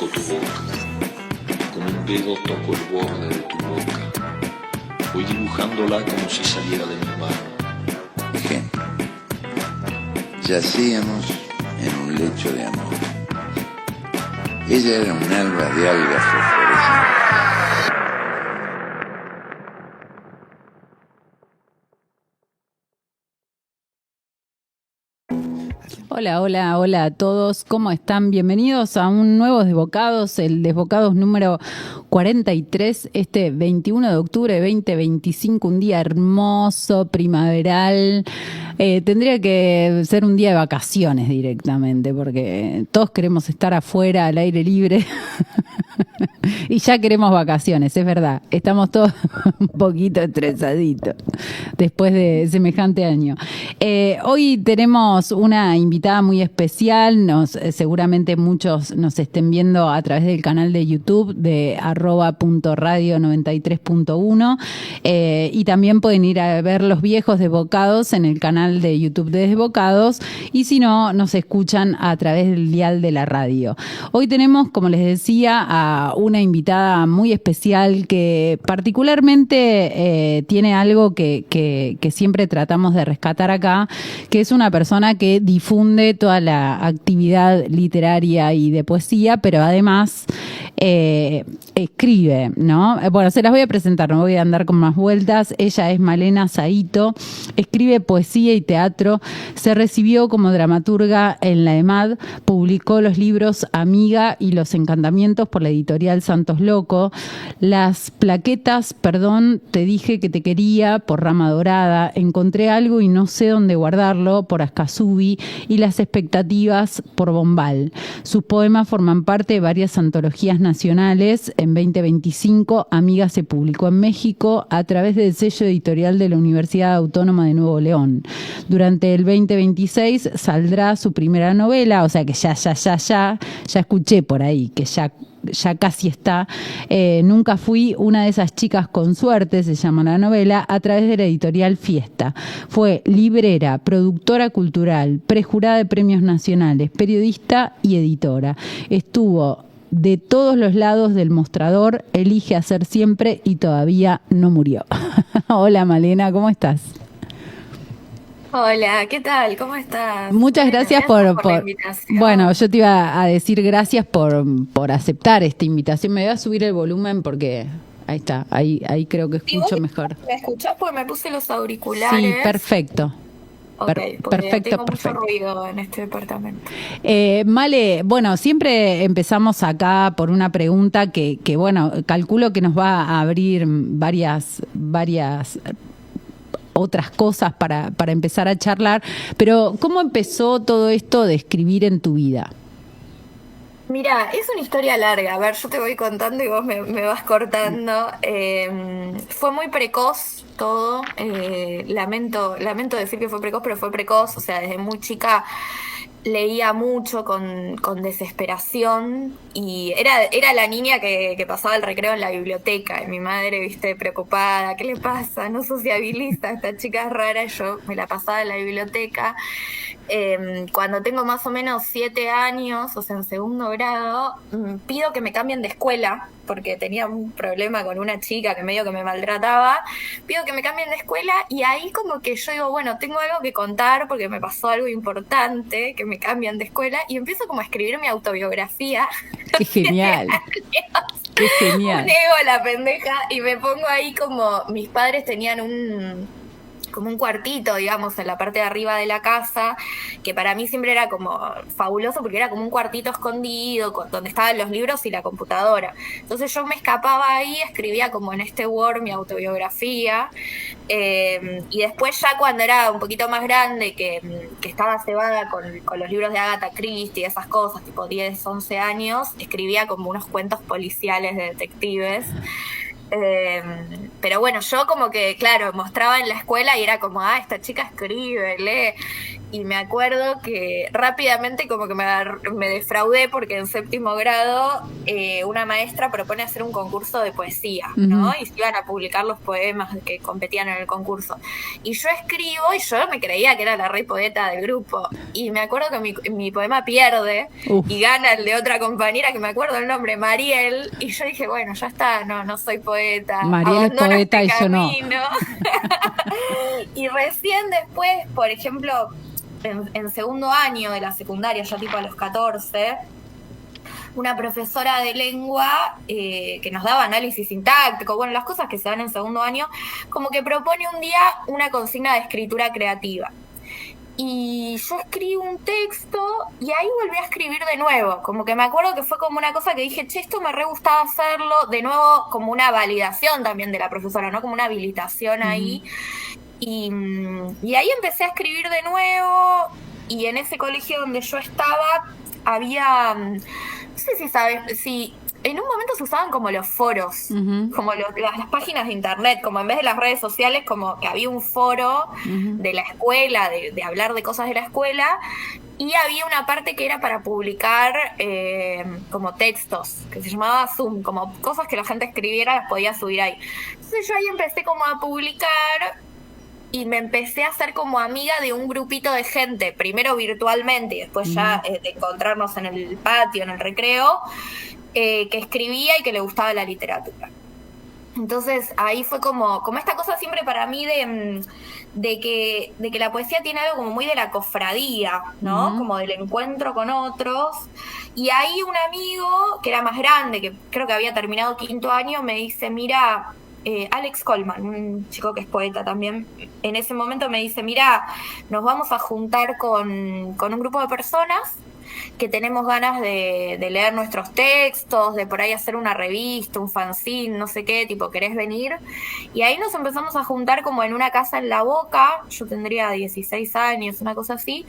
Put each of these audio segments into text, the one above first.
toco tu boca, con un dedo toco el borde de tu boca, voy dibujándola como si saliera de mi mano. Ejemplo, yacíamos en un lecho de amor. Ella era un alba de algas fosforescentes. Hola, hola, hola a todos, ¿cómo están? Bienvenidos a un nuevo Desbocados, el Desbocados número 43, este 21 de octubre de 2025, un día hermoso, primaveral. Tendría que ser un día de vacaciones directamente, porque todos queremos estar afuera, al aire libre, y ya queremos vacaciones, es verdad. Estamos todos un poquito estresaditos después de semejante año. Hoy tenemos una invitada muy especial, seguramente muchos nos estén viendo a través del canal de YouTube de @radio93.1 y también pueden ir a ver los viejos Desbocados en el canal de YouTube de Desbocados, y si no, nos escuchan a través del dial de la radio. Hoy tenemos, como les decía, a una invitada muy especial que particularmente tiene algo que siempre tratamos de rescatar acá, que es una persona que difunde toda la actividad literaria y de poesía, pero además escribe, ¿no? Bueno, se las voy a presentar, no voy a andar con más vueltas. Ella es Malena Saito, escribe poesía y teatro, se recibió como dramaturga en la EMAD, publicó los libros Amiga y Los Encantamientos por la editorial Santos Loco, las plaquetas Perdón, te dije que te quería por Rama Dorada, Encontré algo y no sé dónde guardarlo por Ascasubi y Las expectativas por Bombal. Sus poemas forman parte de varias antologías nacionales. En 2025, Amiga se publicó en México a través del sello editorial de la Universidad Autónoma de Nuevo León. Durante el 2026 saldrá su primera novela, o sea que ya escuché por ahí que ya casi está. Nunca fui una de esas chicas con suerte, se llama la novela, a través de la editorial Fiesta. Fue librera, productora cultural, prejurada de premios nacionales, periodista y editora. Estuvo de todos los lados del mostrador, elige hacer siempre y todavía no murió. Hola Malena, ¿cómo estás? Hola, ¿qué tal? ¿Cómo estás? Muchas Bueno, gracias por la invitación. Bueno, yo te iba a decir gracias por aceptar esta invitación. Me voy a subir el volumen porque ahí está, ahí creo que escucho mejor. ¿Me escuchás? Porque me puse los auriculares. Sí, perfecto. Ok, porque tengo perfecto. mucho ruido en este departamento. Male, bueno, siempre empezamos acá por una pregunta que bueno, calculo que nos va a abrir varias otras cosas para empezar a charlar, pero ¿cómo empezó todo esto de escribir en tu vida? Mira, es una historia larga. A ver, yo te voy contando y vos me vas cortando. Fue muy precoz todo. Lamento decir que fue precoz, pero fue precoz. O sea, desde muy chica leía mucho con desesperación y era la niña que pasaba el recreo en la biblioteca y mi madre, viste, preocupada, ¿qué le pasa? No sociabiliza, esta chica es rara, y yo me la pasaba en la biblioteca. Cuando tengo más o menos 7 años, o sea, en segundo grado, pido que me cambien de escuela porque tenía un problema con una chica que medio que me maltrataba. Pido que me cambien de escuela y ahí como que yo digo, bueno, tengo algo que contar porque me pasó algo importante, que me cambian de escuela, y empiezo como a escribir mi autobiografía. ¡Qué genial! ¡Qué genial! Un ego la pendeja, y me pongo ahí como mis padres tenían como un cuartito, digamos, en la parte de arriba de la casa, que para mí siempre era como fabuloso porque era como un cuartito escondido donde estaban los libros y la computadora. Entonces yo me escapaba ahí, escribía como en este Word mi autobiografía, y después ya cuando era un poquito más grande, que estaba cebada con los libros de Agatha Christie y esas cosas, tipo 10, 11 años, escribía como unos cuentos policiales de detectives. Pero bueno, yo como que, claro, mostraba en la escuela y era como, esta chica escribe, lee. y me acuerdo que rápidamente como que me defraudé porque en 7º grado una maestra propone hacer un concurso de poesía, ¿no? Y se iban a publicar los poemas que competían en el concurso. Y yo escribo y yo me creía que era la rey poeta del grupo. Y me acuerdo que mi poema pierde y gana el de otra compañera que me acuerdo el nombre, Mariel. Y yo dije, bueno, ya está, no soy poeta. Mariel es poeta y yo no. Y recién después, por ejemplo, en 2º año de la secundaria, ya tipo a los 14, una profesora de lengua que nos daba análisis sintáctico, bueno, las cosas que se dan en 2º año, como que propone un día una consigna de escritura creativa. Y yo escribí un texto y ahí volví a escribir de nuevo. Como que me acuerdo que fue como una cosa que dije, che, esto me re gustaba hacerlo. De nuevo, como una validación también de la profesora, ¿no? Como una habilitación ahí. Y ahí empecé a escribir de nuevo. Y en ese colegio donde yo estaba, había... No sé si sabes, si... En un momento se usaban como los foros, como las páginas de internet, como en vez de las redes sociales, como que había un foro de la escuela, de hablar de cosas de la escuela, y había una parte que era para publicar como textos, que se llamaba Zoom, como cosas que la gente escribiera las podía subir ahí. Entonces yo ahí empecé como a publicar y me empecé a hacer como amiga de un grupito de gente, primero virtualmente y después ya de encontrarnos en el patio, en el recreo, que escribía y que le gustaba la literatura. Entonces ahí fue como esta cosa siempre para mí de que la poesía tiene algo como muy de la cofradía, ¿no? Como del encuentro con otros. Y ahí un amigo que era más grande, que creo que había terminado 5º año, me dice, mira, Alex Coleman, un chico que es poeta también, en ese momento me dice, mira, nos vamos a juntar con un grupo de personas que tenemos ganas de leer nuestros textos, de por ahí hacer una revista, un fanzine, no sé qué, tipo, ¿querés venir? Y ahí nos empezamos a juntar como en una casa en La Boca, yo tendría 16 años, una cosa así,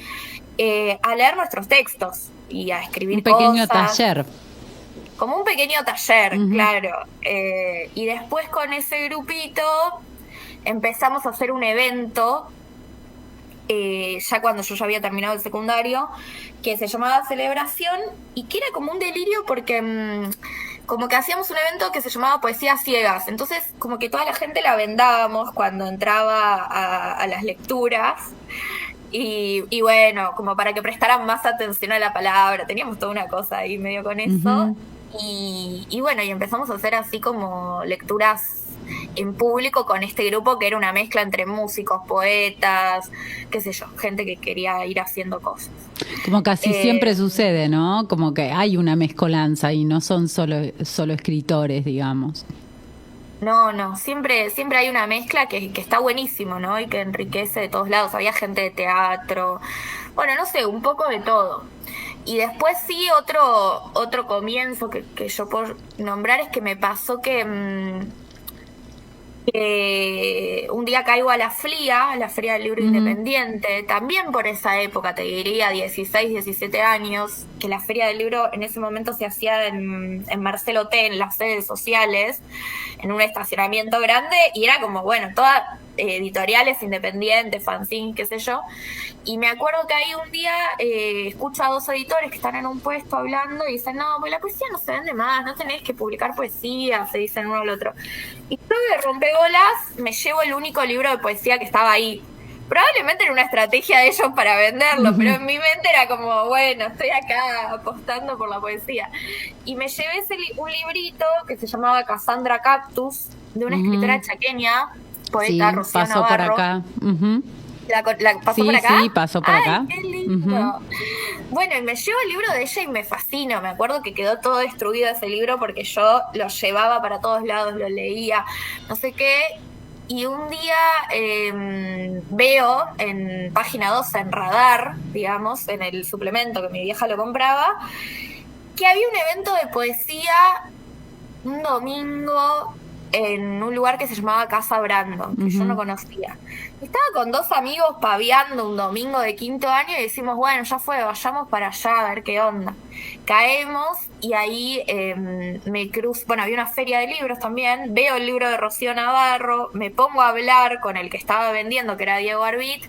a leer nuestros textos y a escribir cosas. Un pequeño taller. Como un pequeño taller, claro. Y después con ese grupito empezamos a hacer un evento, ya cuando yo ya había terminado el secundario, que se llamaba Celebración y que era como un delirio porque como que hacíamos un evento que se llamaba Poesías Ciegas. Entonces como que toda la gente la vendábamos cuando entraba a las lecturas. Y bueno, como para que prestaran más atención a la palabra. Teníamos toda una cosa ahí medio con eso. Y bueno, y empezamos a hacer así como lecturas en público con este grupo que era una mezcla entre músicos, poetas, qué sé yo, gente que quería ir haciendo cosas. Como casi siempre sucede, ¿no? Como que hay una mezcolanza y no son solo escritores, digamos. No, siempre hay una mezcla que está buenísimo, ¿no? Y que enriquece de todos lados. Había gente de teatro, bueno, no sé, un poco de todo. Y después sí, otro comienzo que yo puedo nombrar es que me pasó que un día caigo a la FLIA, la Feria del Libro Independiente, también por esa época, te diría 16, 17 años, que la Feria del Libro en ese momento se hacía en Marcelo T, en las sedes sociales, en un estacionamiento grande, y era como, bueno, todas editoriales independientes, fanzine, qué sé yo. Y me acuerdo que ahí un día escucho a 2 editores que están en un puesto hablando y dicen, no, pues la poesía no se vende más, no tenés que publicar poesía, se dicen uno al otro. Y yo de rompegolas me llevo el único libro de poesía que estaba ahí. Probablemente era una estrategia de ellos para venderlo, pero en mi mente era como, bueno, estoy acá apostando por la poesía. Y me llevé un librito que se llamaba Cassandra Cactus, de una escritora chaqueña, poeta, Rocío pasó Navarro. por acá. ¿La pasó por acá? Sí, pasó por acá. ¡Ay, qué lindo! Bueno, y me llevo el libro de ella y me fascino. Me acuerdo que quedó todo destruido ese libro porque yo lo llevaba para todos lados, lo leía, no sé qué. Y un día veo en página 2, en Radar, digamos, en el suplemento que mi vieja lo compraba, que había un evento de poesía un domingo en un lugar que se llamaba Casa Brandon, que yo no conocía. Estaba con 2 amigos paviando un domingo de 5º año y decimos, bueno, ya fue, vayamos para allá a ver qué onda. Caemos y ahí me cruzo, bueno, había una feria de libros también, veo el libro de Rocío Navarro, me pongo a hablar con el que estaba vendiendo, que era Diego Arbit,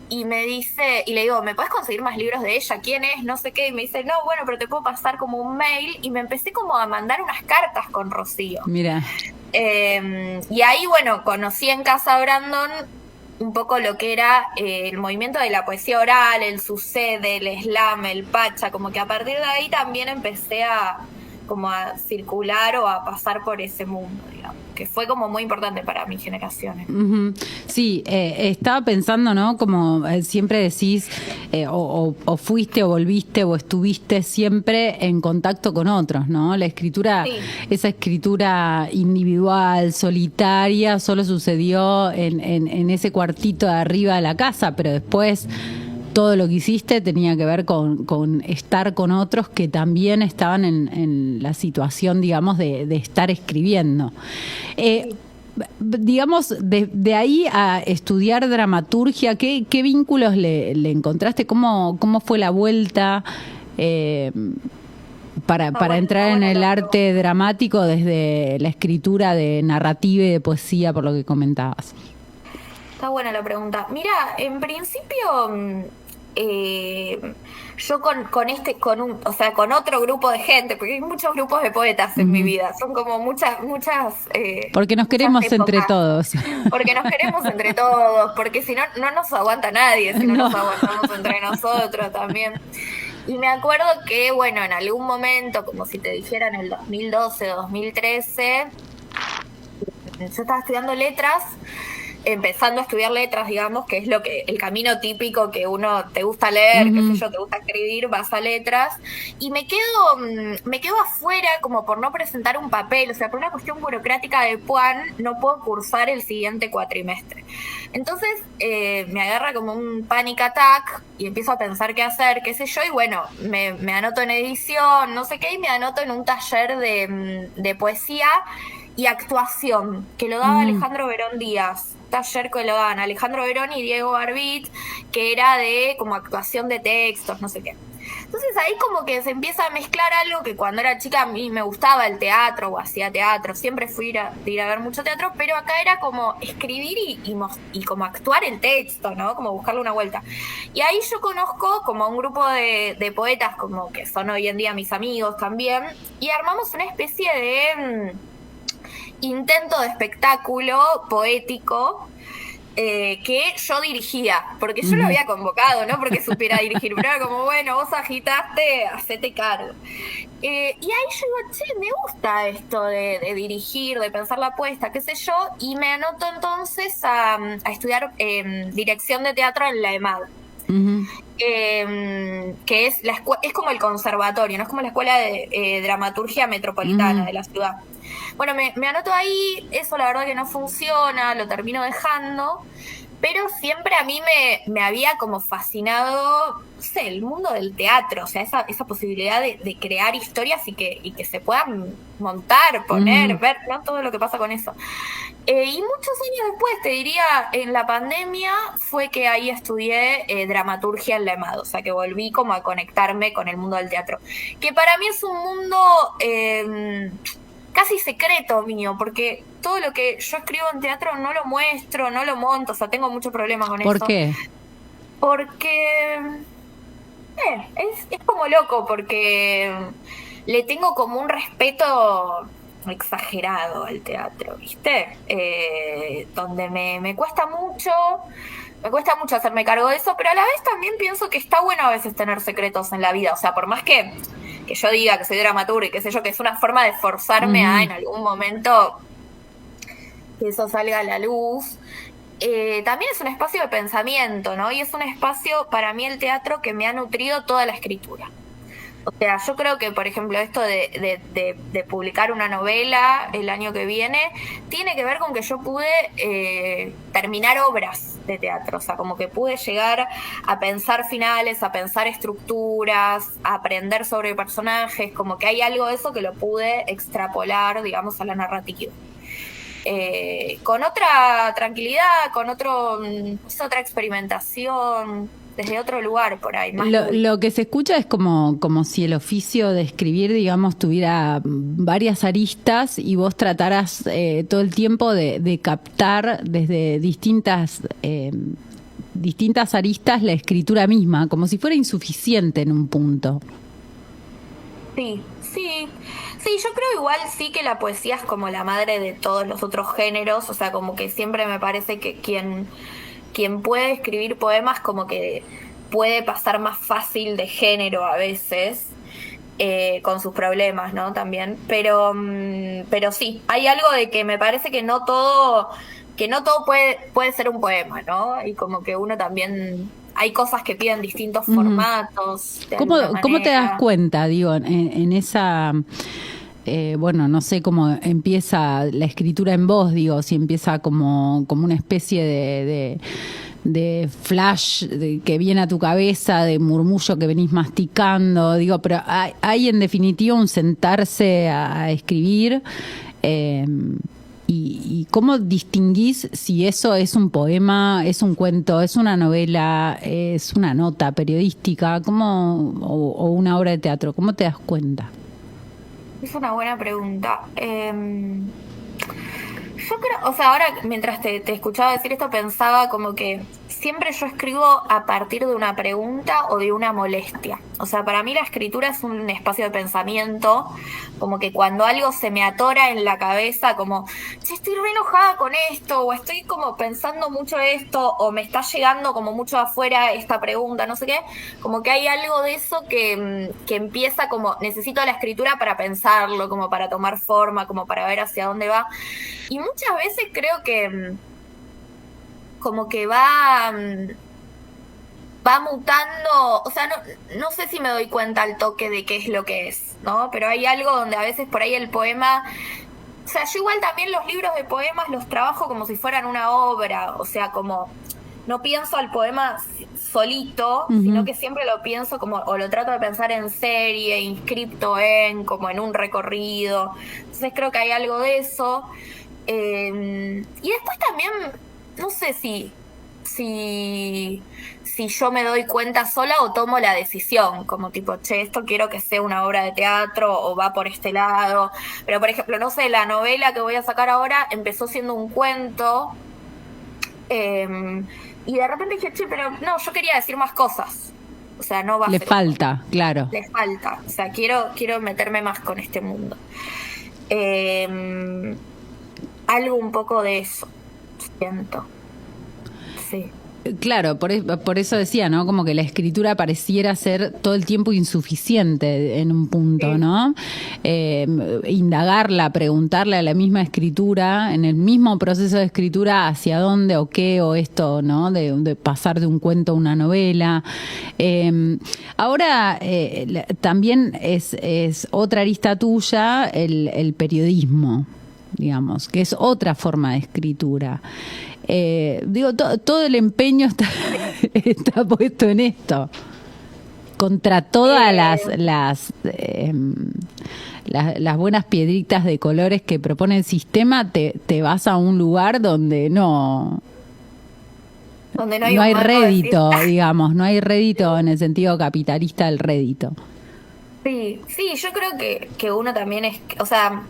y me dice, y le digo, ¿me puedes conseguir más libros de ella? ¿Quién es? No sé qué. Y me dice, no, bueno, pero te puedo pasar como un mail. Y me empecé como a mandar unas cartas con Rocío. Mira. Y ahí, bueno, conocí en Casa Brandon un poco lo que era el movimiento de la poesía oral, el sucede, el slam, el pacha, como que a partir de ahí también empecé a como a circular o a pasar por ese mundo, digamos, que fue como muy importante para mis generaciones. Uh-huh. Sí, estaba pensando, ¿no? Como siempre decís, o fuiste o volviste o estuviste siempre en contacto con otros, ¿no? La escritura, sí. Esa escritura individual, solitaria, solo sucedió en ese cuartito de arriba de la casa, pero después todo lo que hiciste tenía que ver con estar con otros que también estaban en la situación, digamos, de estar escribiendo. Digamos, de ahí a estudiar dramaturgia, ¿qué vínculos le encontraste? ¿Cómo fue la vuelta para entrar en el arte dramático desde la escritura de narrativa y de poesía, por lo que comentabas? Está buena la pregunta. Mira, en principio yo con otro grupo de gente, porque hay muchos grupos de poetas en mi vida, son como muchas porque nos queremos entre todos. Porque nos queremos entre todos, porque si no, no nos aguanta nadie, si no nos aguantamos entre nosotros también. Y me acuerdo que, bueno, en algún momento, como si te dijera en el 2012, 2013, yo estaba estudiando letras, empezando a estudiar letras, digamos, que es el camino típico que uno te gusta leer, qué sé yo, te gusta escribir, vas a letras, y me quedo afuera como por no presentar un papel, o sea, por una cuestión burocrática de PUAN, no puedo cursar el siguiente cuatrimestre. Entonces me agarra como un panic attack y empiezo a pensar qué hacer, qué sé yo, y bueno, me anoto en edición, no sé qué, y me anoto en un taller de poesía y actuación, que lo daba Alejandro Verón Díaz, taller que lo daban Alejandro Verón y Diego Barbit, que era de como actuación de textos, no sé qué. Entonces ahí como que se empieza a mezclar algo que cuando era chica a mí me gustaba el teatro o hacía teatro, siempre fui de ir a ver mucho teatro, pero acá era como escribir y como actuar el texto, ¿no? Como buscarle una vuelta. Y ahí yo conozco como a un grupo de poetas como que son hoy en día mis amigos también, y armamos una especie de intento de espectáculo poético que yo dirigía, porque yo lo había convocado, no porque supiera dirigir, pero era como, bueno, vos agitaste, hacete cargo. Y ahí yo digo, che, me gusta esto de dirigir, de pensar la puesta, qué sé yo, y me anoto entonces a estudiar dirección de teatro en la EMAD. Que es como el conservatorio, no es como la escuela de dramaturgia metropolitana de la ciudad. Bueno, me anoto ahí, eso la verdad que no funciona, lo termino dejando, pero siempre a mí me había como fascinado, no sé, el mundo del teatro, o sea, esa posibilidad de crear historias y que se puedan montar, poner, ver, ¿no? Todo lo que pasa con eso. Y muchos años después, te diría, en la pandemia, fue que ahí estudié dramaturgia en la EMAD, o sea, que volví como a conectarme con el mundo del teatro, que para mí es un mundo casi secreto mío, porque todo lo que yo escribo en teatro no lo muestro, no lo monto, o sea, tengo muchos problemas con eso. ¿Por qué? Porque es como loco, porque le tengo como un respeto exagerado al teatro, ¿viste? Donde me cuesta mucho hacerme cargo de eso, pero a la vez también pienso que está bueno a veces tener secretos en la vida, o sea, por más que yo diga que soy dramaturga y qué sé yo, que es una forma de forzarme a en algún momento que eso salga a la luz. También es un espacio de pensamiento, ¿no? Y es un espacio, para mí, el teatro que me ha nutrido toda la escritura. O sea, yo creo que, por ejemplo, esto de publicar una novela el año que viene tiene que ver con que yo pude terminar obras de teatro, o sea, como que pude llegar a pensar finales, a pensar estructuras, a aprender sobre personajes, como que hay algo de eso que lo pude extrapolar, digamos, a la narrativa. Con otra tranquilidad, con otra experimentación, desde otro lugar por ahí. Lo que se escucha es como si el oficio de escribir, digamos, tuviera varias aristas y vos trataras todo el tiempo de captar desde distintas distintas aristas la escritura misma, como si fuera insuficiente en un punto. Sí, sí, sí, yo creo igual sí que la poesía es como la madre de todos los otros géneros, o sea, como que siempre me parece que quien puede escribir poemas como que puede pasar más fácil de género a veces, con sus problemas, ¿no? También, pero sí, hay algo de que me parece que no todo puede ser un poema, ¿no? Y como que uno también, hay cosas que piden distintos formatos. De ¿Cómo te das manera. cuenta, digo, en esa... bueno, no sé cómo empieza la escritura en voz, digo, si empieza como una especie de flash que viene a tu cabeza, de murmullo que venís masticando, digo, pero hay en definitiva un sentarse a escribir, y cómo distinguís si eso es un poema, es un cuento, es una novela, es una nota periodística, o una obra de teatro, ¿cómo te das cuenta? Es una buena pregunta. Yo creo, o sea, ahora mientras te escuchaba decir esto pensaba como que siempre yo escribo a partir de una pregunta o de una molestia. O sea, para mí la escritura es un espacio de pensamiento, como que cuando algo se me atora en la cabeza, como, che, estoy re enojada con esto, o estoy como pensando mucho esto, o me está llegando como mucho afuera esta pregunta, no sé qué, como que hay algo de eso que empieza como, necesito la escritura para pensarlo, como para tomar forma, como para ver hacia dónde va. Y muchas veces creo que como que va mutando, o sea, no sé si me doy cuenta al toque de qué es lo que es, ¿no? Pero hay algo donde a veces por ahí el poema, o sea, yo igual también los libros de poemas los trabajo como si fueran una obra, o sea, como no pienso al poema solito, sino que siempre lo pienso como, o lo trato de pensar en serie, inscripto como en un recorrido. Entonces creo que hay algo de eso. Y después también, no sé si yo me doy cuenta sola o tomo la decisión, como tipo, che, esto quiero que sea una obra de teatro o va por este lado. Pero por ejemplo, no sé, la novela que voy a sacar ahora empezó siendo un cuento, y de repente dije, che, pero no, yo quería decir más cosas. O sea, no va a Le ser falta, claro. le falta. O sea, quiero meterme más con este mundo. Algo un poco de eso, siento. Sí. Claro, por eso decía, ¿no? Como que la escritura pareciera ser todo el tiempo insuficiente en un punto, Sí. ¿no? Indagarla, preguntarle a la misma escritura, en el mismo proceso de escritura, hacia dónde o qué o esto, ¿no? De pasar de un cuento a una novela. Ahora, también es otra arista tuya el periodismo, digamos, que es otra forma de escritura. Digo, todo el empeño está puesto en esto, contra todas las buenas piedritas de colores que propone el sistema. Te vas a un lugar donde no hay rédito, digamos, no hay rédito en el sentido capitalista del rédito. Sí, sí, yo creo que uno también es, o sea,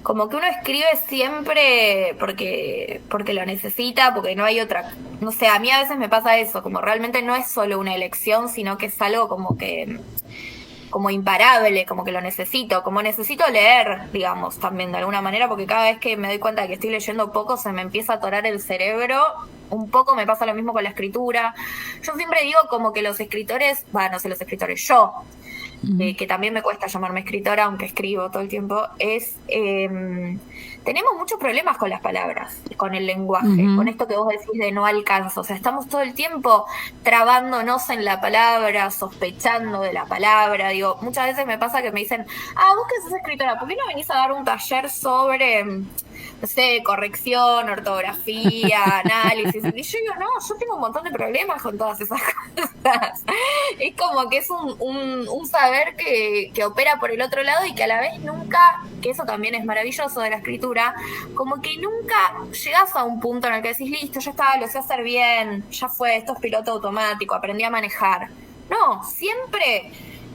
como que uno escribe siempre porque lo necesita, porque no hay otra, no sé, a mí a veces me pasa eso, como realmente no es solo una elección, sino que es algo como imparable, como que lo necesito, como necesito leer, digamos, también de alguna manera, porque cada vez que me doy cuenta de que estoy leyendo poco se me empieza a atorar el cerebro. Un poco me pasa lo mismo con la escritura. Yo siempre digo como que los escritores, bueno, no sé, los escritores, yo, que también me cuesta llamarme escritora, aunque escribo todo el tiempo, tenemos muchos problemas con las palabras, con el lenguaje, con esto que vos decís de no alcanzo. O sea, estamos todo el tiempo trabándonos en la palabra, sospechando de la palabra. Digo, muchas veces me pasa que me dicen, vos que sos escritora, ¿por qué no venís a dar un taller sobre, no sé, corrección, ortografía, análisis? Y yo digo, no, yo tengo un montón de problemas con todas esas cosas. Es como que es un saber que opera por el otro lado y que a la vez nunca, que eso también es maravilloso de la escritura, como que nunca llegas a un punto en el que decís, listo, ya está, lo sé hacer bien, ya fue, esto es piloto automático, aprendí a manejar. No, siempre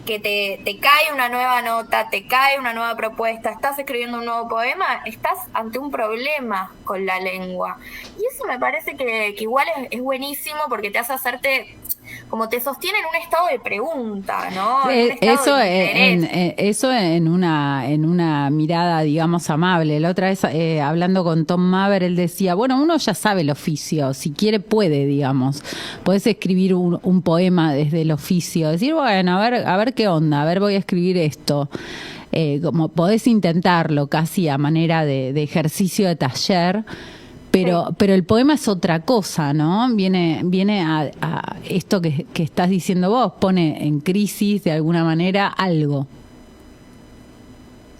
que te cae una nueva nota, te cae una nueva propuesta, estás escribiendo un nuevo poema, estás ante un problema con la lengua. Y eso me parece que igual es buenísimo porque te hace hacerte, como te sostiene en un estado de pregunta, ¿no? Eso en una mirada, digamos, amable. La otra vez, hablando con Tom Maver, él decía, bueno, uno ya sabe el oficio, si quiere puede, digamos. Podés escribir un poema desde el oficio, decir, bueno, a ver qué onda, a ver, voy a escribir esto. Como podés intentarlo casi a manera de ejercicio de taller. Pero el poema es otra cosa, ¿no? Viene a esto que estás diciendo vos, pone en crisis de alguna manera algo.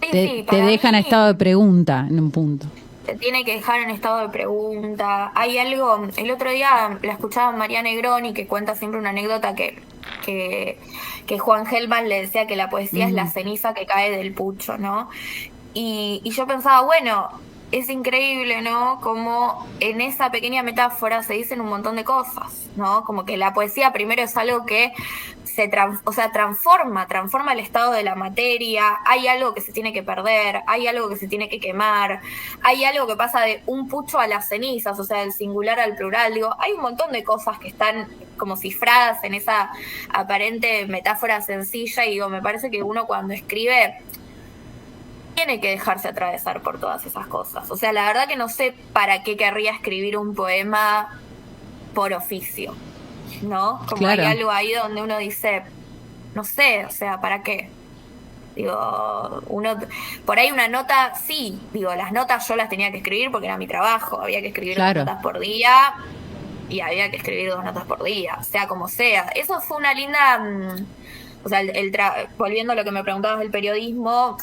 Sí, te deja en estado de pregunta en un punto. Te tiene que dejar en estado de pregunta. Hay algo, el otro día la escuchaba María Negroni, que cuenta siempre una anécdota que Juan Gelman le decía que la poesía es la ceniza que cae del pucho, ¿no? Y yo pensaba, bueno, es increíble, ¿no? Como en esa pequeña metáfora se dicen un montón de cosas, ¿no? Como que la poesía primero es algo que transforma el estado de la materia, hay algo que se tiene que perder, hay algo que se tiene que quemar, hay algo que pasa de un pucho a las cenizas, o sea, del singular al plural, digo, hay un montón de cosas que están como cifradas en esa aparente metáfora sencilla y digo, me parece que uno cuando escribe tiene que dejarse atravesar por todas esas cosas. O sea, la verdad que no sé para qué querría escribir un poema por oficio, ¿no? Como claro. Hay algo ahí donde uno dice, no sé, o sea, ¿para qué? Digo, por ahí una nota, sí, digo, las notas yo las tenía que escribir porque era mi trabajo, había que escribir 2 notas por día y había que escribir 2 notas por día, sea como sea. Eso fue una linda, o sea, volviendo a lo que me preguntabas del periodismo,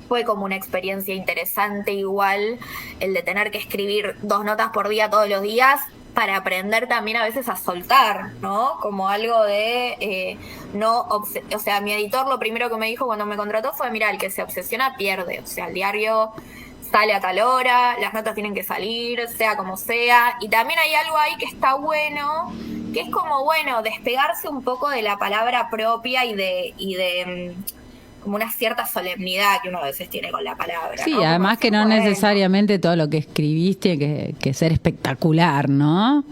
fue como una experiencia interesante igual el de tener que escribir 2 notas por día todos los días para aprender también a veces a soltar, ¿no? Como algo de o sea, mi editor lo primero que me dijo cuando me contrató fue, mira, el que se obsesiona pierde, o sea, el diario sale a tal hora, las notas tienen que salir, sea como sea, y también hay algo ahí que está bueno, que es como, bueno, despegarse un poco de la palabra propia y de como una cierta solemnidad que uno a veces tiene con la palabra. Sí, ¿no? además que no necesariamente todo lo que escribís tiene que ser espectacular, ¿no?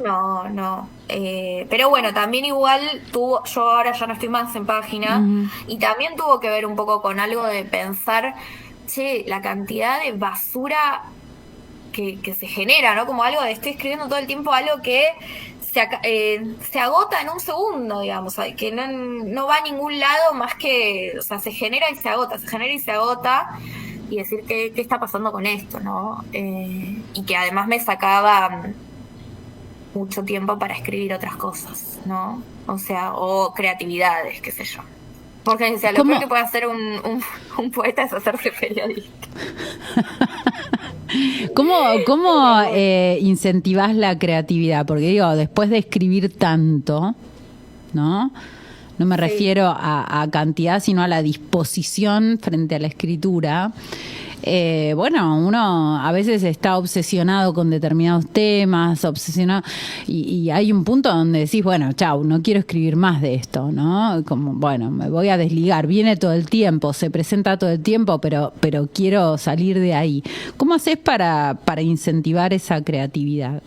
No. Pero bueno, también igual yo ahora ya no estoy más en Página, y también tuvo que ver un poco con algo de pensar, che, la cantidad de basura que se genera, ¿no? Como algo de estoy escribiendo todo el tiempo algo que se agota en un segundo, digamos, que no va a ningún lado más que, o sea, se genera y se agota, y decir qué está pasando con esto, ¿no? Y que además me sacaba mucho tiempo para escribir otras cosas, ¿no? O sea, o creatividades, qué sé yo. Porque decía, lo peor que puede hacer un poeta es hacerse periodista. ¿Cómo incentivás la creatividad? Porque digo, después de escribir tanto, ¿no? No me refiero a cantidad, sino a la disposición frente a la escritura. Bueno, uno a veces está obsesionado con determinados temas, y hay un punto donde decís, bueno, chau, no quiero escribir más de esto, ¿no? Como, bueno, me voy a desligar, viene todo el tiempo, se presenta todo el tiempo, pero quiero salir de ahí. ¿Cómo haces para incentivar esa creatividad?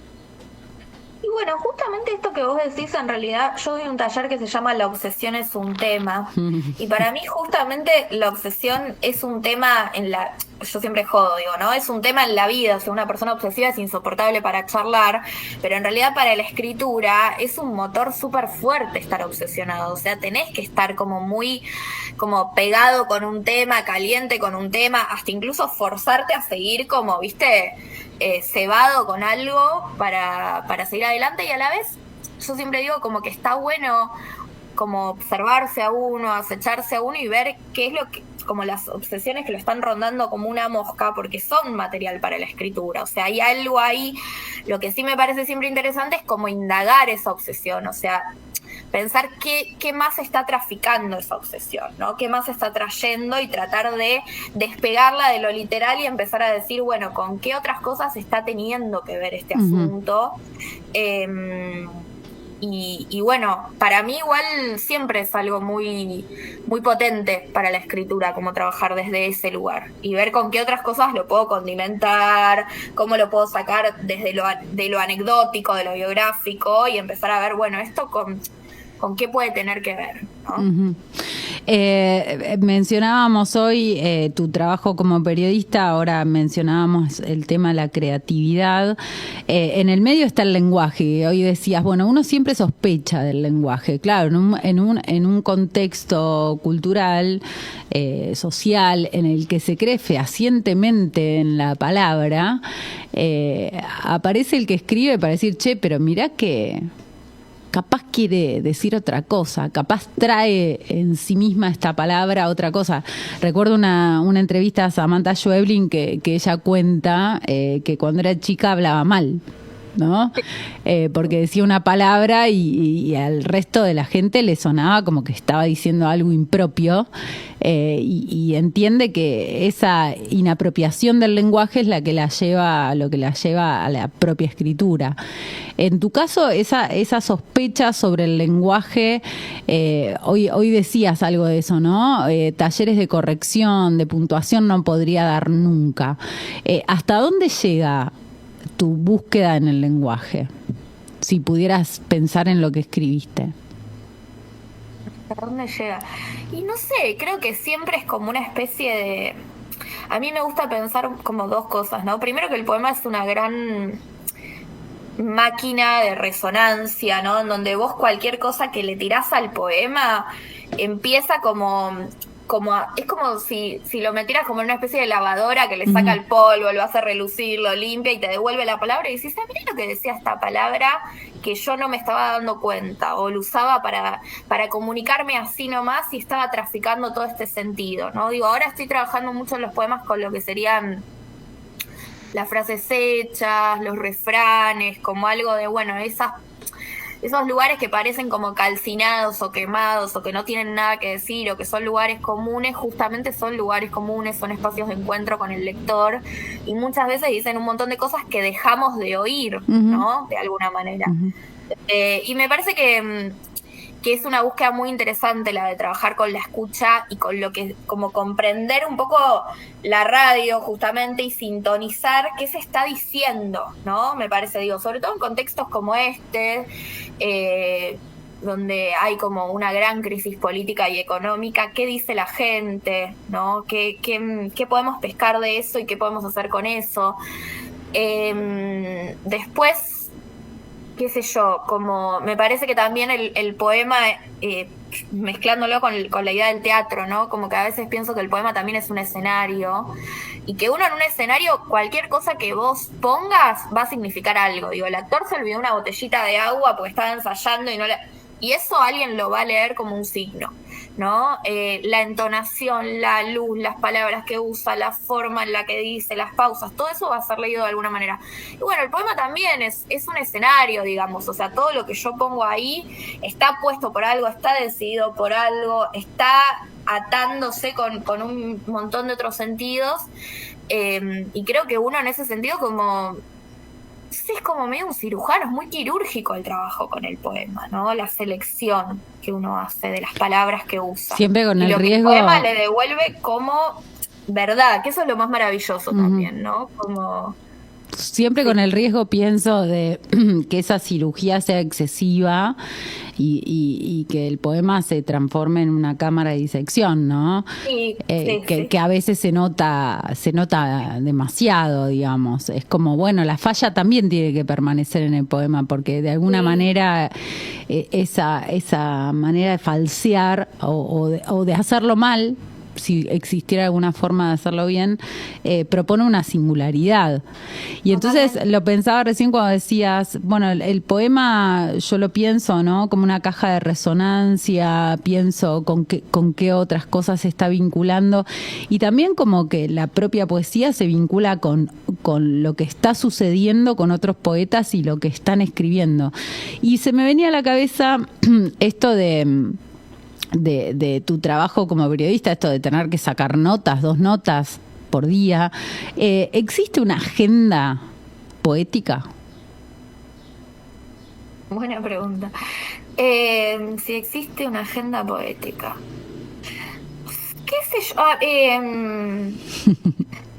Y bueno, justamente esto que vos decís, en realidad yo doy un taller que se llama La obsesión es un tema, y para mí justamente la obsesión es un tema yo siempre jodo, digo, ¿no? Es un tema en la vida, o sea, una persona obsesiva es insoportable para charlar, pero en realidad para la escritura es un motor súper fuerte estar obsesionado, o sea, tenés que estar como muy como pegado con un tema, caliente con un tema, hasta incluso forzarte a seguir como, ¿viste? Cebado con algo para seguir adelante, y a la vez yo siempre digo como que está bueno como observarse a uno, acecharse a uno y ver qué es lo que, como las obsesiones que lo están rondando como una mosca, porque son material para la escritura, o sea, hay algo ahí. Lo que sí me parece siempre interesante es como indagar esa obsesión, o sea, pensar qué más está traficando esa obsesión, ¿no? Qué más está trayendo, y tratar de despegarla de lo literal y empezar a decir, bueno, ¿con qué otras cosas está teniendo que ver este asunto? y bueno, para mí igual siempre es algo muy, muy potente para la escritura, como trabajar desde ese lugar y ver con qué otras cosas lo puedo condimentar, cómo lo puedo sacar desde de lo anecdótico, de lo biográfico y empezar a ver, bueno, esto con qué puede tener que ver, ¿no? Uh-huh. Mencionábamos hoy tu trabajo como periodista, ahora mencionábamos el tema de la creatividad. En el medio está el lenguaje. Hoy decías, bueno, uno siempre sospecha del lenguaje. Claro, en un contexto cultural, social, en el que se cree fehacientemente en la palabra, aparece el que escribe para decir, che, pero mirá que capaz quiere decir otra cosa, capaz trae en sí misma esta palabra otra cosa. Recuerdo una entrevista a Samantha Schweblin que ella cuenta que cuando era chica hablaba mal, ¿no? Porque decía una palabra y al resto de la gente le sonaba como que estaba diciendo algo impropio, y entiende que esa inapropiación del lenguaje es lo que la lleva a la propia escritura. En tu caso, esa sospecha sobre el lenguaje, hoy decías algo de eso, ¿no? Talleres de corrección, de puntuación no podría dar nunca. ¿Hasta dónde llega tu búsqueda en el lenguaje? Si pudieras pensar en lo que escribiste. ¿Hasta dónde llega? Y no sé, creo que siempre es como una especie de... A mí me gusta pensar como dos cosas, ¿no? Primero que el poema es una gran máquina de resonancia, ¿no? En donde vos cualquier cosa que le tirás al poema empieza es como si lo metieras como en una especie de lavadora que le saca el polvo, lo hace relucir, lo limpia y te devuelve la palabra y dices, mirá lo que decía esta palabra que yo no me estaba dando cuenta o lo usaba para comunicarme así nomás y estaba traficando todo este sentido, ¿no? Digo, ahora estoy trabajando mucho en los poemas con lo que serían las frases hechas, los refranes, como algo de, bueno, esos lugares que parecen como calcinados o quemados o que no tienen nada que decir o que son lugares comunes, justamente son lugares comunes, son espacios de encuentro con el lector y muchas veces dicen un montón de cosas que dejamos de oír, ¿no? De alguna manera. Y me parece que es una búsqueda muy interesante la de trabajar con la escucha y con lo que, como comprender un poco la radio justamente y sintonizar qué se está diciendo, ¿no? Me parece, digo, sobre todo en contextos como este, donde hay como una gran crisis política y económica, ¿qué dice la gente? ¿No? ¿Qué podemos pescar de eso y qué podemos hacer con eso? Después, qué sé yo, como me parece que también el poema, mezclándolo con la idea del teatro, ¿no? Como que a veces pienso que el poema también es un escenario y que uno en un escenario, cualquier cosa que vos pongas va a significar algo. Digo, el actor se olvidó una botellita de agua porque estaba ensayando y eso alguien lo va a leer como un signo, ¿no? La entonación, la luz, las palabras que usa, la forma en la que dice, las pausas, todo eso va a ser leído de alguna manera. Y bueno, el poema también es un escenario, digamos, o sea, todo lo que yo pongo ahí está puesto por algo, está decidido por algo, está atándose con un montón de otros sentidos, y creo que uno en ese sentido como... es como medio un cirujano, es muy quirúrgico el trabajo con el poema, ¿no? La selección que uno hace de las palabras que usa. Siempre con el riesgo... que el poema le devuelve como verdad, que eso es lo más maravilloso también, ¿no? Como... Siempre con el riesgo, pienso, de que esa cirugía sea excesiva y que el poema se transforme en una cámara de disección, ¿no? Sí, que a veces se nota demasiado, digamos. Es como, bueno, la falla también tiene que permanecer en el poema, porque de alguna manera esa manera de falsear o de hacerlo mal, si existiera alguna forma de hacerlo bien, propone una singularidad. Y entonces lo pensaba recién cuando decías, bueno, el poema yo lo pienso, ¿no? Como una caja de resonancia, pienso con qué otras cosas se está vinculando, y también como que la propia poesía se vincula con lo que está sucediendo con otros poetas y lo que están escribiendo. Y se me venía a la cabeza esto de tu trabajo como periodista, esto de tener que sacar 2 notas por día. ¿Existe una agenda poética? Buena pregunta. Si existe una agenda poética. ¿Qué sé yo?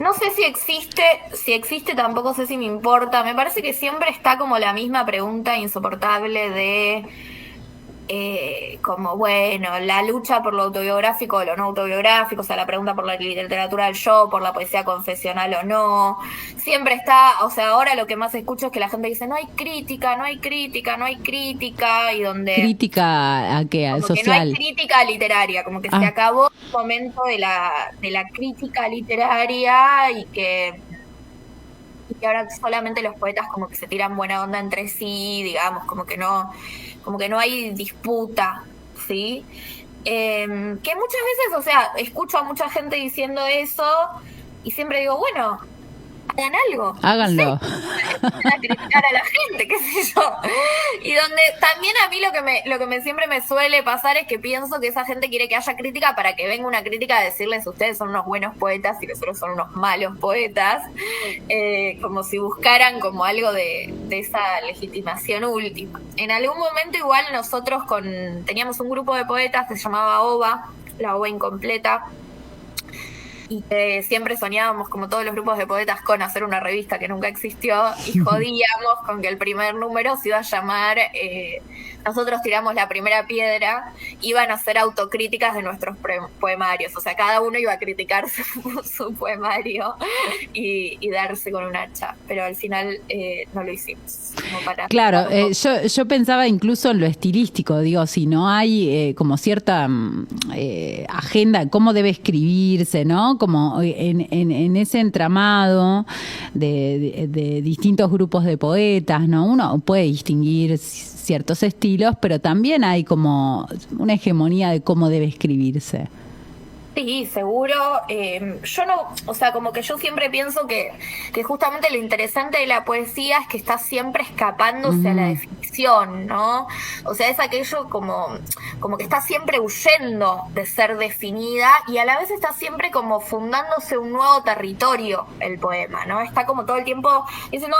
No sé si existe tampoco sé si me importa. Me parece que siempre está como la misma pregunta insoportable de como bueno, la lucha por lo autobiográfico o lo no autobiográfico, o sea, la pregunta por la literatura del yo, por la poesía confesional o no. Siempre está, o sea, ahora lo que más escucho es que la gente dice, no hay crítica, no hay crítica, no hay crítica, y donde ¿Crítica a qué? ¿Al como que no hay social? crítica literaria, como que se Ah, acabó el momento de la crítica literaria y que ahora solamente los poetas como que se tiran buena onda entre sí, digamos, como que no hay disputa, ¿sí? Que muchas veces, o sea, escucho a mucha gente diciendo eso y siempre digo, bueno, hagan algo, no sé, háganlo. a criticar a la gente, qué sé yo. Y donde también a mí lo que me siempre me suele pasar es que pienso que esa gente quiere que haya crítica para que venga una crítica a decirles ustedes son unos buenos poetas y nosotros son unos malos poetas, como si buscaran como algo de esa legitimación última. En algún momento igual nosotros teníamos un grupo de poetas que se llamaba OVA, la OVA incompleta, y que siempre soñábamos, como todos los grupos de poetas, con hacer una revista que nunca existió y jodíamos con que el primer número se iba a llamar Nosotros tiramos la primera piedra, iban a hacer autocríticas de nuestros poemarios, o sea, cada uno iba a criticar su poemario y darse con un hacha, pero al final no lo hicimos. Claro, yo pensaba incluso en lo estilístico, digo, si no hay como cierta agenda, cómo debe escribirse, ¿no? Como en ese entramado de distintos grupos de poetas, ¿no? Uno puede distinguir ciertos estilos, pero también hay como una hegemonía de cómo debe escribirse. Sí, seguro. Yo no, o sea, como que yo siempre pienso que justamente lo interesante de la poesía es que está siempre escapándose a la definición, ¿no? O sea, es aquello como que está siempre huyendo de ser definida y a la vez está siempre como fundándose un nuevo territorio el poema, ¿no? Está como todo el tiempo diciendo,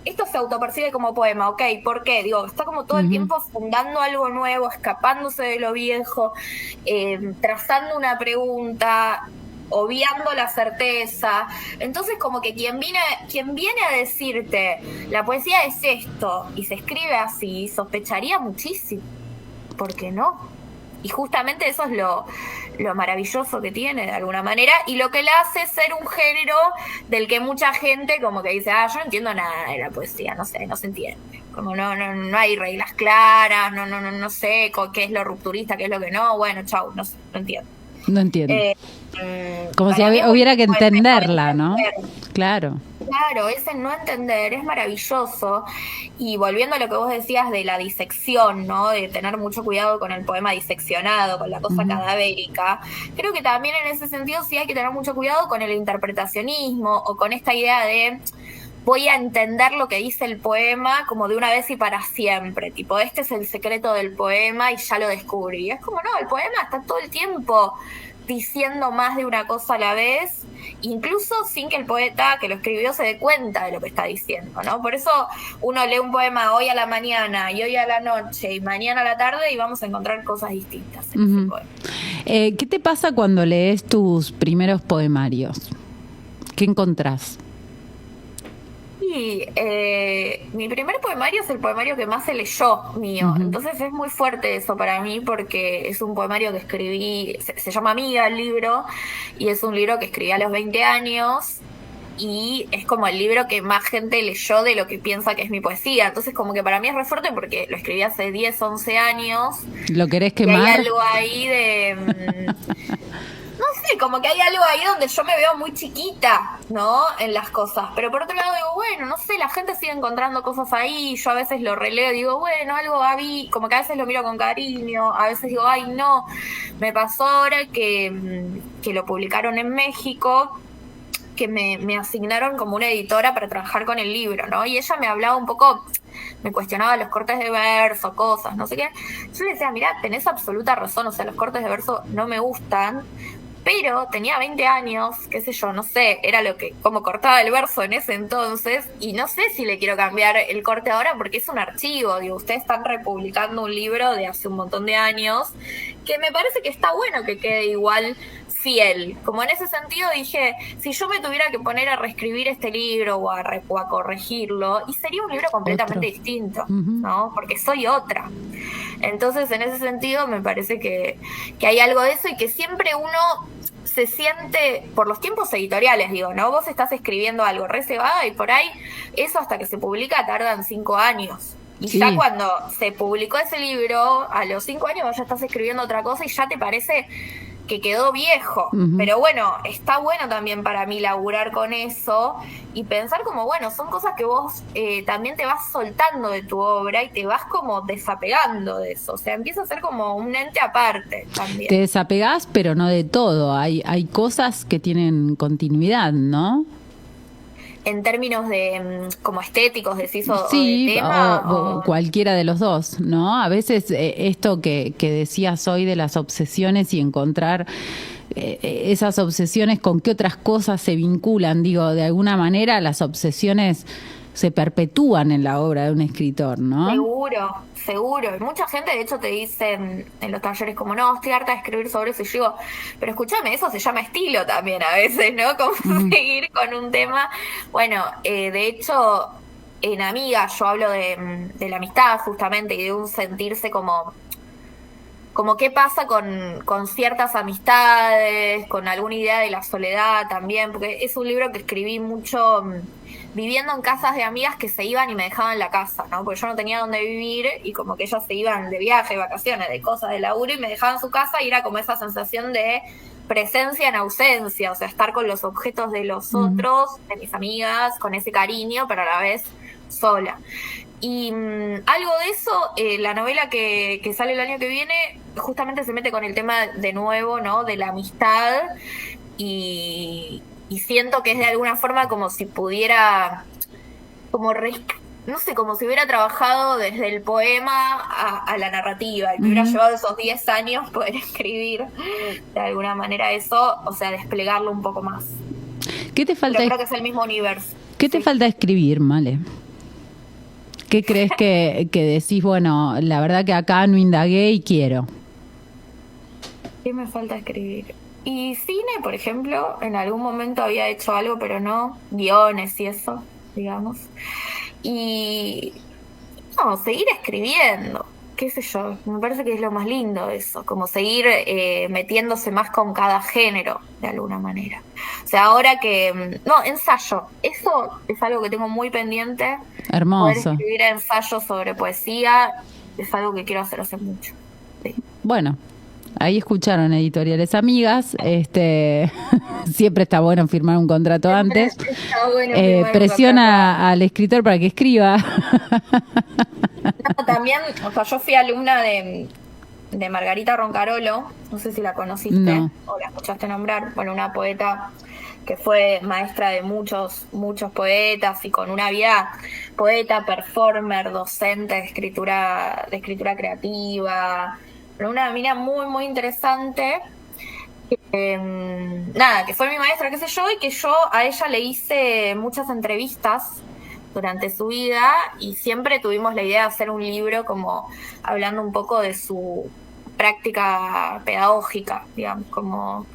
esto se autopercibe como poema, ok, ¿por qué? Digo, está como todo el tiempo fundando algo nuevo, escapándose de lo viejo, trazando una pregunta, obviando la certeza. Entonces, como que quien viene a decirte, la poesía es esto, y se escribe así, sospecharía muchísimo. ¿Por qué no? Y justamente eso es lo maravilloso que tiene de alguna manera y lo que le hace ser un género del que mucha gente como que dice, yo no entiendo nada de la poesía, no sé, no se entiende. Como no hay reglas claras, no sé qué es lo rupturista, qué es lo que no, bueno, chau, no sé, no entiendo. No entiendo. Como si Para mí hubiera que es entenderla, ¿no? Claro. Claro, ese no entender es maravilloso. Y volviendo a lo que vos decías de la disección, ¿no? De tener mucho cuidado con el poema diseccionado, con la cosa cadavérica. Creo que también en ese sentido sí hay que tener mucho cuidado con el interpretacionismo o con esta idea de voy a entender lo que dice el poema como de una vez y para siempre. Tipo, este es el secreto del poema y ya lo descubrí. Es como, no, el poema está todo el tiempo diciendo más de una cosa a la vez, incluso sin que el poeta que lo escribió se dé cuenta de lo que está diciendo, ¿no? Por eso uno lee un poema hoy a la mañana y hoy a la noche y mañana a la tarde y vamos a encontrar cosas distintas en ese poema. ¿Qué te pasa cuando lees tus primeros poemarios? ¿Qué encontrás? Sí, mi primer poemario es el poemario que más se leyó mío, entonces es muy fuerte eso para mí porque es un poemario que escribí, se llama Amiga el libro, y es un libro que escribí a los 20 años y es como el libro que más gente leyó de lo que piensa que es mi poesía, entonces como que para mí es re fuerte porque lo escribí hace 10, 11 años. ¿Lo querés Y quemar? hay algo ahí de... No sé, como que hay algo ahí donde yo me veo muy chiquita, ¿no? En las cosas. Pero por otro lado digo, bueno, no sé, la gente sigue encontrando cosas ahí. Yo a veces lo releo y digo, bueno, algo había, como que a veces lo miro con cariño. A veces digo, ay, no. Me pasó ahora que lo publicaron en México, que me asignaron como una editora para trabajar con el libro, ¿no? Y ella me hablaba un poco, me cuestionaba los cortes de verso, cosas, no sé qué. Yo le decía, mirá, tenés absoluta razón, o sea, los cortes de verso no me gustan, pero tenía 20 años, qué sé yo, no sé, era como cortaba el verso en ese entonces, y no sé si le quiero cambiar el corte ahora porque es un archivo, digo, ustedes están republicando un libro de hace un montón de años, que me parece que está bueno que quede igual fiel. Como en ese sentido dije, si yo me tuviera que poner a reescribir este libro o a corregirlo, y sería un libro completamente distinto, ¿no? Porque soy otra. Entonces, en ese sentido, me parece que hay algo de eso y que siempre uno se siente, por los tiempos editoriales, digo, ¿no? Vos estás escribiendo algo re cebada y por ahí eso hasta que se publica tardan 5 años. Y Sí. ya cuando se publicó ese libro, a los 5 años vos ya estás escribiendo otra cosa y ya te parece que quedó viejo. Pero bueno, está bueno también para mí laburar con eso y pensar como, bueno, son cosas que vos también te vas soltando de tu obra y te vas como desapegando de eso. O sea, empieza a ser como un ente aparte también. Te desapegás, pero no de todo. Hay cosas que tienen continuidad, ¿no? En términos de como estéticos, decís, o Sí, de tema. o cualquiera de los dos, ¿no? A veces esto que decías hoy de las obsesiones y encontrar esas obsesiones con qué otras cosas se vinculan, digo, de alguna manera las obsesiones se perpetúan en la obra de un escritor, ¿no? Seguro, seguro. Y mucha gente, de hecho, te dice en los talleres como, no, estoy harta de escribir sobre eso. Y yo digo, pero escúchame, eso se llama estilo también a veces, ¿no? Como seguir con un tema. Bueno, de hecho, en Amiga yo hablo de la amistad justamente y de un sentirse como qué pasa con ciertas amistades, con alguna idea de la soledad también, porque es un libro que escribí mucho viviendo en casas de amigas que se iban y me dejaban la casa, ¿no? Porque yo no tenía dónde vivir y como que ellas se iban de viaje, de vacaciones, de cosas, de laburo y me dejaban su casa y era como esa sensación de presencia en ausencia, o sea, estar con los objetos de los otros, de mis amigas, con ese cariño, pero a la vez sola. Y algo de eso, la novela que sale el año que viene, justamente se mete con el tema de nuevo, ¿no? De la amistad y siento que es de alguna forma como si pudiera, no sé, como si hubiera trabajado desde el poema a la narrativa y me hubiera llevado esos 10 años poder escribir de alguna manera eso, o sea, desplegarlo un poco más. ¿Qué te falta? Pero creo que es el mismo universo. ¿Qué te falta escribir, Male? ¿Qué crees que decís, bueno, la verdad que acá no indagué y quiero? ¿Qué me falta escribir? Y cine, por ejemplo, en algún momento había hecho algo, pero no, guiones y eso, digamos. Y no, seguir escribiendo, qué sé yo, me parece que es lo más lindo de eso, como seguir metiéndose más con cada género, de alguna manera. O sea, ahora que, no, ensayo, eso es algo que tengo muy pendiente. Hermoso. Poder escribir ensayos sobre poesía es algo que quiero hacer hace mucho. Sí. Bueno, ahí escucharon Editoriales Amigas. Siempre está bueno firmar un contrato antes. Está bueno firmar un Presiona al escritor para que escriba. No, también, o sea, yo fui alumna de Margarita Roncarolo, no sé si la conociste o la escuchaste nombrar, bueno, una poeta que fue maestra de muchos poetas y con una vida poeta, performer, docente de escritura creativa, una mina muy, muy interesante. Nada, que fue mi maestra, qué sé yo, y que yo a ella le hice muchas entrevistas durante su vida y siempre tuvimos la idea de hacer un libro como hablando un poco de su práctica pedagógica, digamos,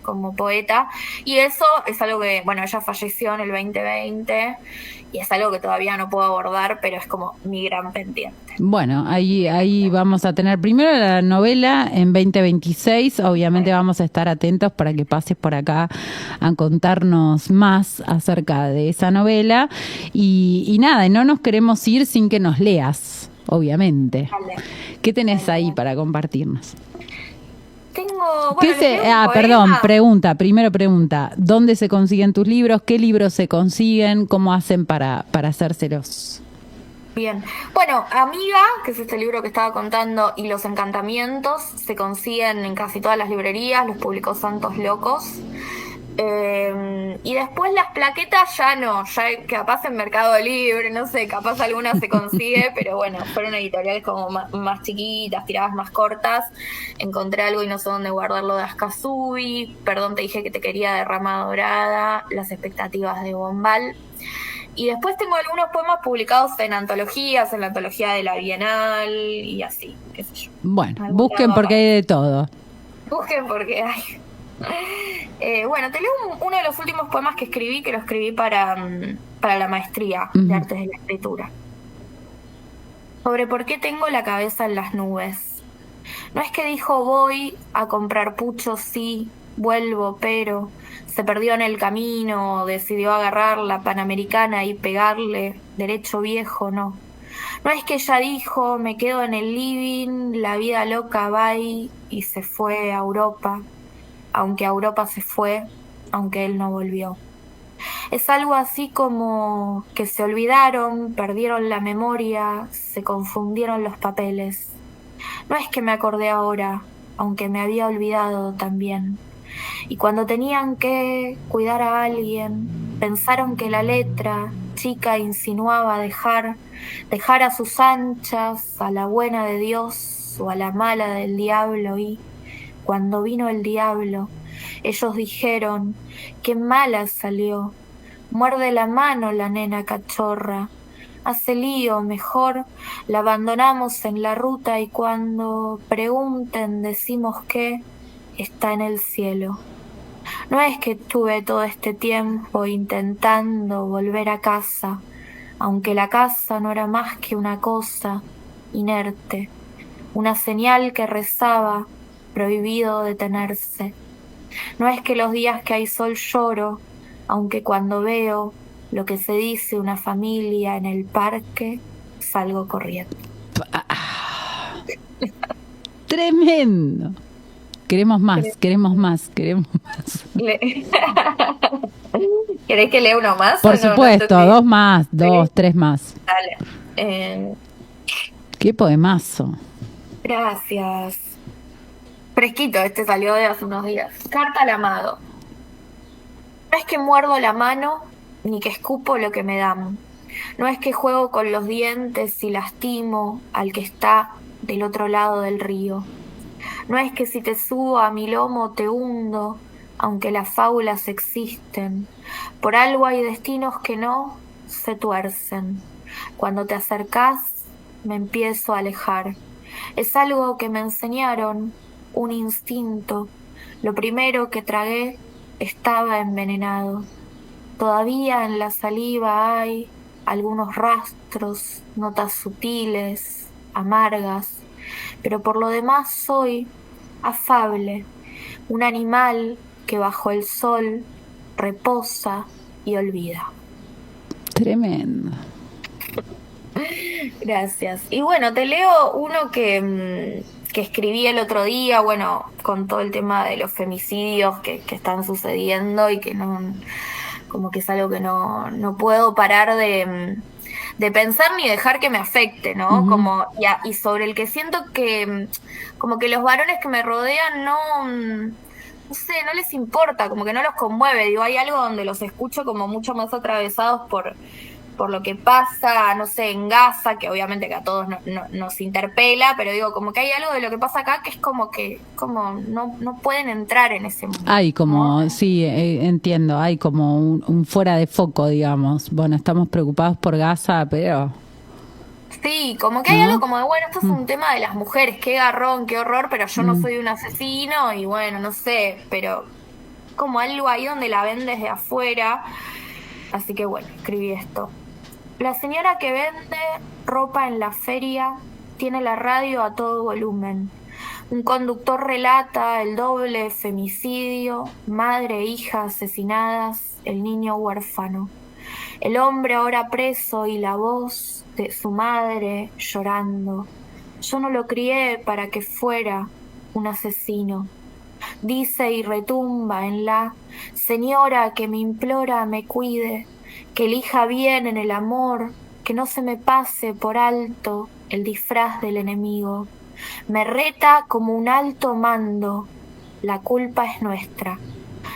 como poeta. Y eso es algo que, bueno, ella falleció en el 2020 y es algo que todavía no puedo abordar, pero es como mi gran pendiente. Bueno, ahí vamos a tener primero la novela en 2026. Obviamente vamos a estar atentos para que pases por acá a contarnos más acerca de esa novela. Y nada, no nos queremos ir sin que nos leas, obviamente. Vale. ¿Qué tenés ahí para compartirnos? Tengo, bueno, perdón, pregunta. ¿Dónde se consiguen tus libros? ¿Qué libros se consiguen? ¿Cómo hacen para hacérselos? Bien. Bueno, Amiga, que es este libro que estaba contando, y Los Encantamientos se consiguen en casi todas las librerías, los publicó Santos Locos. Y después las plaquetas ya no, ya capaz en Mercado Libre, no sé, capaz alguna se consigue, pero bueno, fueron editoriales como más chiquitas, tiradas más cortas. Encontré algo y no sé dónde guardarlo de Askazubi, Perdón te dije que te quería de Rama Dorada, Las expectativas de Bombal. Y después tengo algunos poemas publicados en antologías, en la antología de la Bienal y así, qué sé yo. Bueno, Algún busquen lado porque hay de todo. Busquen porque hay. Bueno, te leo uno de los últimos poemas que escribí, que lo escribí para la maestría de Artes de la Escritura. Sobre por qué tengo la cabeza en las nubes. No es que dijo voy a comprar pucho, sí, vuelvo, pero se perdió en el camino, decidió agarrar la Panamericana y pegarle derecho viejo, no. No es que ella dijo, me quedo en el living, la vida loca va y se fue a Europa, aunque a Europa se fue, aunque él no volvió. Es algo así como que se olvidaron, perdieron la memoria, se confundieron los papeles. No es que me acordé ahora, aunque me había olvidado también. Y cuando tenían que cuidar a alguien, pensaron que la letra chica insinuaba dejar a sus anchas, a la buena de Dios o a la mala del diablo, y cuando vino el diablo, ellos dijeron, qué mala salió, muerde la mano la nena cachorra, hace lío, mejor la abandonamos en la ruta y cuando pregunten decimos que está en el cielo. No es que estuve todo este tiempo intentando volver a casa, aunque la casa no era más que una cosa inerte, una señal que rezaba, prohibido detenerse. No es que los días que hay sol lloro, aunque cuando veo lo que se dice una familia en el parque, salgo corriendo. Tremendo. Queremos más. ¿Querés que lea uno más? Por supuesto, no dos más, tres más. Dale. Qué poemazo. Gracias. Fresquito, este salió de hace unos días. Carta al amado. No es que muerdo la mano, ni que escupo lo que me dan. No es que juego con los dientes y lastimo al que está del otro lado del río. No es que si te subo a mi lomo te hundo, aunque las faulas existen. Por algo hay destinos que no se tuercen. Cuando te acercás, me empiezo a alejar. Es algo que me enseñaron, un instinto. Lo primero que tragué estaba envenenado. Todavía en la saliva hay algunos rastros, notas sutiles, amargas, pero por lo demás soy afable, un animal que bajo el sol reposa y olvida. Tremendo. Gracias. Y bueno, te leo uno que escribí el otro día, bueno, con todo el tema de los femicidios que están sucediendo y que no, como que es algo que no puedo parar de pensar ni dejar que me afecte, ¿no? Como, y sobre el que siento que como que los varones que me rodean no sé, no les importa, como que no los conmueve. Digo, hay algo donde los escucho como mucho más atravesados por lo que pasa, no sé, en Gaza, que obviamente que a todos nos interpela, pero digo, como que hay algo de lo que pasa acá que es como que no pueden entrar en ese mundo. Hay como, ¿no? sí, entiendo, hay como un fuera de foco, digamos. Bueno, estamos preocupados por Gaza, pero... Sí, como que hay algo como de, bueno, esto es un tema de las mujeres, qué garrón, qué horror, pero yo no soy un asesino y bueno, no sé, pero como algo ahí donde la ven desde afuera. Así que bueno, escribí esto. La señora que vende ropa en la feria tiene la radio a todo volumen. Un conductor relata el doble femicidio, madre e hija asesinadas, el niño huérfano. El hombre ahora preso y la voz de su madre llorando. Yo no lo crié para que fuera un asesino. Dice y retumba en la señora que me implora me cuide, que elija bien en el amor, que no se me pase por alto el disfraz del enemigo. Me reta como un alto mando, la culpa es nuestra.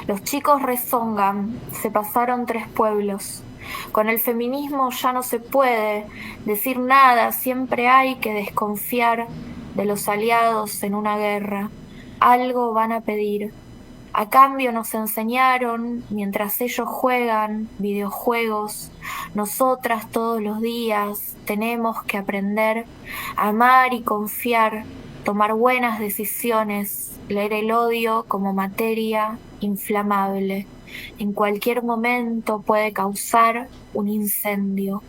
Los chicos rezongan, se pasaron 3 pueblos. Con el feminismo ya no se puede decir nada, siempre hay que desconfiar de los aliados en una guerra. Algo van a pedir. A cambio nos enseñaron, mientras ellos juegan videojuegos, nosotras todos los días tenemos que aprender a amar y confiar, tomar buenas decisiones, leer el odio como materia inflamable. En cualquier momento puede causar un incendio.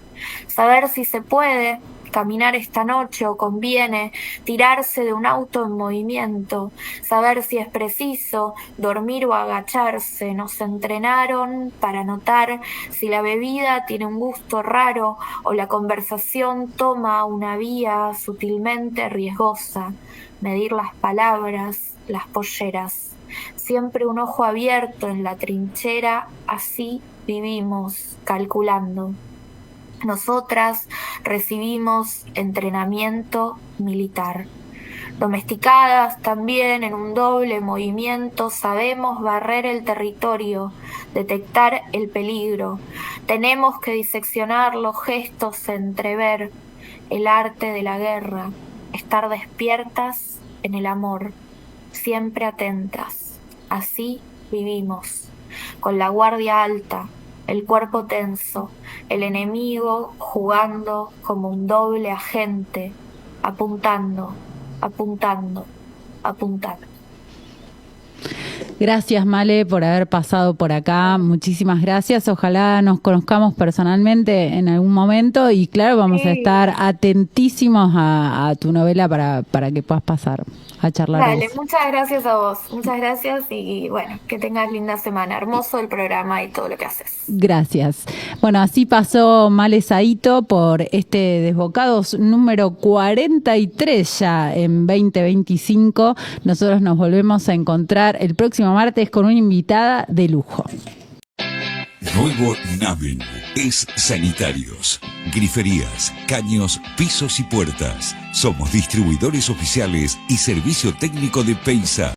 Saber si se puede caminar esta noche o conviene tirarse de un auto en movimiento, saber si es preciso dormir o agacharse. Nos entrenaron para notar si la bebida tiene un gusto raro o la conversación toma una vía sutilmente riesgosa, medir las palabras, las polleras. Siempre un ojo abierto en la trinchera, así vivimos, calculando. Nosotras recibimos entrenamiento militar. Domesticadas también en un doble movimiento, sabemos barrer el territorio, detectar el peligro. Tenemos que diseccionar los gestos, entrever el arte de la guerra, estar despiertas en el amor, siempre atentas. Así vivimos, con la guardia alta, el cuerpo tenso, el enemigo jugando como un doble agente, apuntando, apuntando, apuntando. Gracias, Male, por haber pasado por acá. Muchísimas gracias. Ojalá nos conozcamos personalmente en algún momento y claro, vamos a estar atentísimos a tu novela para que puedas pasar a charlar. Dale, muchas gracias a vos. Muchas gracias y bueno, que tengas linda semana. Hermoso el programa y todo lo que haces. Gracias. Bueno, así pasó Male Saito por este Desbocados número 43 ya en 2025. Nosotros nos volvemos a encontrar el próximo martes con una invitada de lujo. Nuevo Naven es sanitarios, griferías, caños, pisos y puertas. Somos distribuidores oficiales y servicio técnico de Peisa.